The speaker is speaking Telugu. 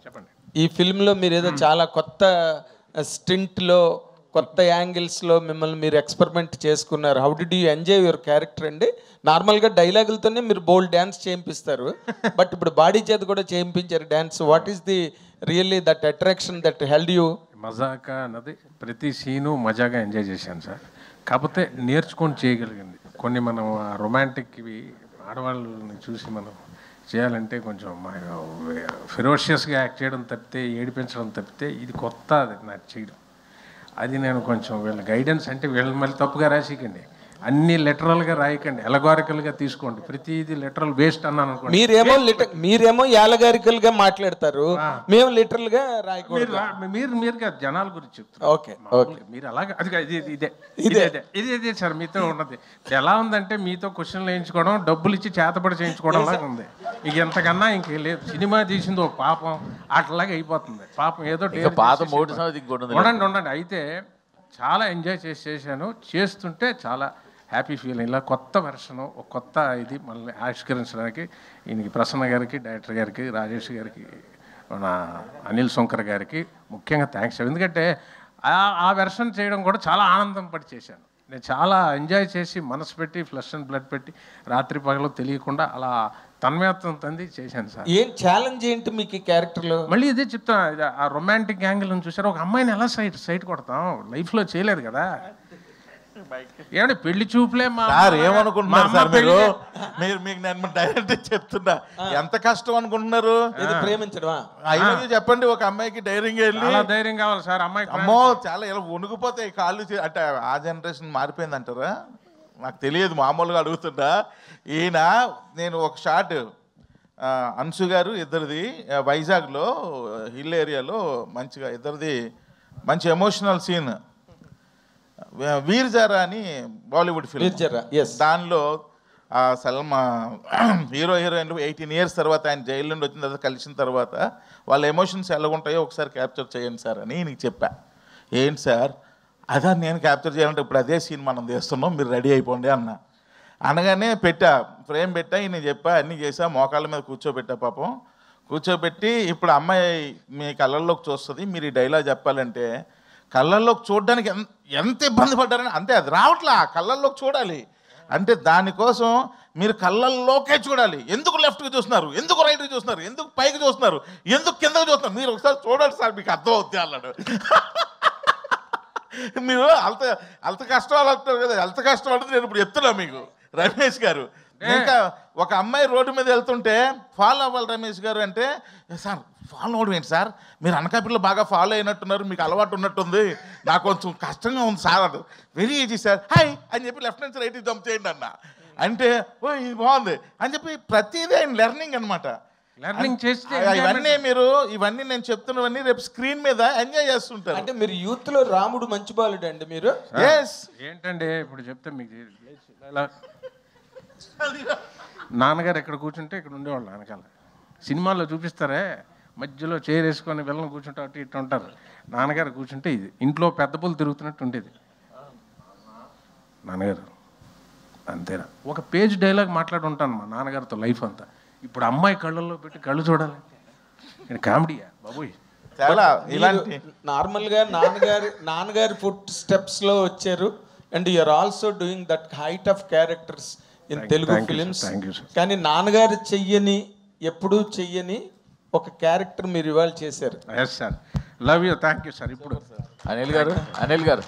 చెప్పండి. ఈ ఫిల్మ్లో మీరు ఏదో చాలా కొత్త స్టింట్లో కొత్త యాంగిల్స్లో మిమ్మల్ని మీరు ఎక్స్పెరిమెంట్ చేసుకున్నారు. How did you enjoy your character అండి? నార్మల్గా డైలాగులతోనే మీరు బోల్డ్ డ్యాన్స్ చేయింపిస్తారు, బట్ ఇప్పుడు బాడీ చేత కూడా చేయించారు dance. What is the really that attraction that held you? Mazaka అన్నది ప్రతి సీను మజాగా ఎంజాయ్ చేశాను సార్. కాకపోతే నేర్చుకొని చేయగలిగింది కొన్ని. మనం రొమాంటిక్వి ఆడవాళ్ళని చూసి మనం చేయాలంటే కొంచెం ఫెరోషియస్గా యాక్ట్ చేయడం తప్పితే, ఏడిపించడం తప్పితే ఇది కొత్త అది నాకు చేయడం. అది నేను కొంచెం వీళ్ళ గైడెన్స్ అంటే వీళ్ళని మళ్ళీ తప్పుగా రాసికండి, అన్ని లిటరల్గా రాయకండి, ఎలగారికల్గా తీసుకోండి. ప్రతిది లిటరల్ వేస్ట్ అన్నాను అనుకోండి. మీరేమో యాలగారికల్గా మాట్లాడతారు, మేము లిటరల్ గా రాయకూడదు. మీరు జనాల గురించి చెప్తారు. ఓకే, మీరు అలాగే అది ఇదే సార్ మీతో ఉన్నది. ఎలా ఉందంటే మీతో క్వశ్చన్లు వేయించుకోవడం, డబ్బులు ఇచ్చి చేతపడి చేయించుకోవడం లాగా ఉంది. ఇక ఎంతకన్నా ఇంకేం లేదు. సినిమా తీసింది ఒక పాపం అట్లాగే అయిపోతుంది. పాపం ఏదో ఉండండి. అయితే చాలా ఎంజాయ్ చేశాను. చేస్తుంటే చాలా హ్యాపీ ఫీలింగ్. ఇలా కొత్త వెర్షను, ఒక కొత్త ఇది మళ్ళీ ఆవిష్కరించడానికి ఈయనకి, ప్రసన్న గారికి, డైరెక్టర్ గారికి, రాజేష్ గారికి, మన అనిల్ శంకర్ గారికి ముఖ్యంగా థ్యాంక్స్. ఎందుకంటే ఆ వెర్షన్ చేయడం కూడా చాలా ఆనందం పడి చేశాను. నేను చాలా ఎంజాయ్ చేసి మనసు పెట్టి ఫ్లష్ అండ్ బ్లడ్ పెట్టి రాత్రి పగలు తెలియకుండా అలా తన్మయత్వం తంది చేశాను సార్. ఏం ఛాలెంజ్ ఏంటి మీకు ఈ క్యారెక్టర్లో? మళ్ళీ ఇదే చెప్తాను, ఆ రొమాంటిక్ యాంగిల్ అని చూసారు. ఒక అమ్మాయిని ఎలా సైట్ కొడతాం, లైఫ్లో చేయలేదు కదా. ఏమంటే పెళ్లి చూపులే ఏమనుకుంటున్నారు సార్ మీకు నేను డైరెక్ట్ చెప్తున్నా, ఎంత కష్టం అనుకుంటున్నారు ప్రేమించడమా? అయ్యో చెప్పండి, ఒక అమ్మాయికి ధైర్యం కావాలి సార్. అమ్మాయి అమ్మో చాలా ఇలా వణుకుపోతాయి కాళ్ళు. అంటే ఆ జనరేషన్ మారిపోయింది అంటారా నాకు తెలియదు, మామూలుగా అడుగుతుంటా. ఈయన నేను ఒక షాట్ అన్సు గారు ఇద్దరిది వైజాగ్లో హిల్ ఏరియాలో మంచిగా ఇద్దరిది మంచి ఎమోషనల్ సీన్. వీర్ జారా అని బాలీవుడ్ ఫిల్మ్, దానిలో సల్మా హీరోయిన్ 18 years తర్వాత ఆయన జైలు నుండి వచ్చిన తర్వాత కలిసిన తర్వాత వాళ్ళ ఎమోషన్స్ ఎలా ఉంటాయో ఒకసారి క్యాప్చర్ చేయండి సార్ అని నీకు చెప్పా. ఏంటి సార్ అదా నేను క్యాప్చర్ చేయాలంటే ఇప్పుడు అదే సీన్ మనం తీస్తున్నాం, మీరు రెడీ అయిపోండి అన్న. అనగానే ఫ్రేమ్ పెట్టా, నేను చెప్పా, అన్నీ చేసా, మోకాళ్ళ మీద కూర్చోబెట్టా. పాపం కూర్చోబెట్టి ఇప్పుడు అమ్మాయి మీ కళ్ళల్లోకి చూస్తుంది, మీరు ఈ డైలాగ్ చెప్పాలంటే కళ్ళల్లోకి చూడడానికి ఎంత ఇబ్బంది పడ్డారని. అంతే, అది రావట్లా, కళ్ళల్లోకి చూడాలి అంటే దానికోసం మీరు కళ్ళల్లోకే చూడాలి. ఎందుకు లెఫ్ట్కి చూస్తున్నారు, ఎందుకు రైట్కి చూస్తున్నారు, ఎందుకు పైకి చూస్తున్నారు, ఎందుకు కిందకి చూస్తున్నారు, మీరు ఒకసారి చూడండి సార్ మీకు అర్థం అవుతుంది అన్నాడు. మీరు అంత కష్టం అంటారు కదా, అంత కష్టం అంటే నేను ఇప్పుడు చెప్తున్నా మీకు. రమేష్ గారు ఇంకా ఒక అమ్మాయి రోడ్డు మీద వెళ్తుంటే ఫాలో అవ్వాలి రమేష్ గారు అంటే, సార్ ఫాలో అవడం ఏంటి సార్, మీరు అనకాపిల్లో బాగా ఫాలో అయినట్టున్నారు, మీకు అలవాటు ఉన్నట్టుంది, నాకు కొంచెం కష్టంగా ఉంది సార్. అది వెరీ ఈజీ సార్, హాయ్ అని చెప్పి లెఫ్ట్ నుంచి రైట్కి జంప్ చేయండి అన్న. అంటే ఓ ఇది బాగుంది అని చెప్పి ప్రతిదీ ఆయన లెర్నింగ్ అనమాట. ఇవన్నీ నేను చెప్తున్నవన్నీ రేపు స్క్రీన్ మీద ఎంజాయ్ చేస్తుంటారు. అంటే మీరు యూత్ లో రాముడు మంచి బాలుడు అండి మీరు. ఏంటంటే ఇప్పుడు చెప్తే మీకు నాన్నగారు ఎక్కడ కూర్చుంటే ఇక్కడ ఉండేవాళ్ళు. వెనకాల సినిమాల్లో చూపిస్తారే, మధ్యలో చైర్ వేసుకొని వెళ్ళని కూర్చుంటే అటు ఇటు ఉంటారు. నాన్నగారు కూర్చుంటే ఇది ఇంట్లో పెద్ద పులు తిరుగుతున్నట్టు ఉండేది నాన్నగారు. అంతేనా, ఒక పేజ్ డైలాగ్ మాట్లాడి ఉంటాను మా నాన్నగారితో లైఫ్ అంతా. ఇప్పుడు అమ్మాయి కళ్ళల్లో పెట్టి కళ్ళు చూడాలి, కామెడీయా బాబోయ్. చాలా ఇలాంటి నార్మల్గా నాన్నగారి ఫుట్ స్టెప్స్ లో వచ్చారు. And you are also doing that height of characters in Telugu films. కానీ నాన్నగారు ఎప్పుడూ చెయ్యని ఒక క్యారెక్టర్ మీరు ఇవాళ చేశారు. Yes sir, love you, thank you sir. ఇప్పుడు అనిల్ గారు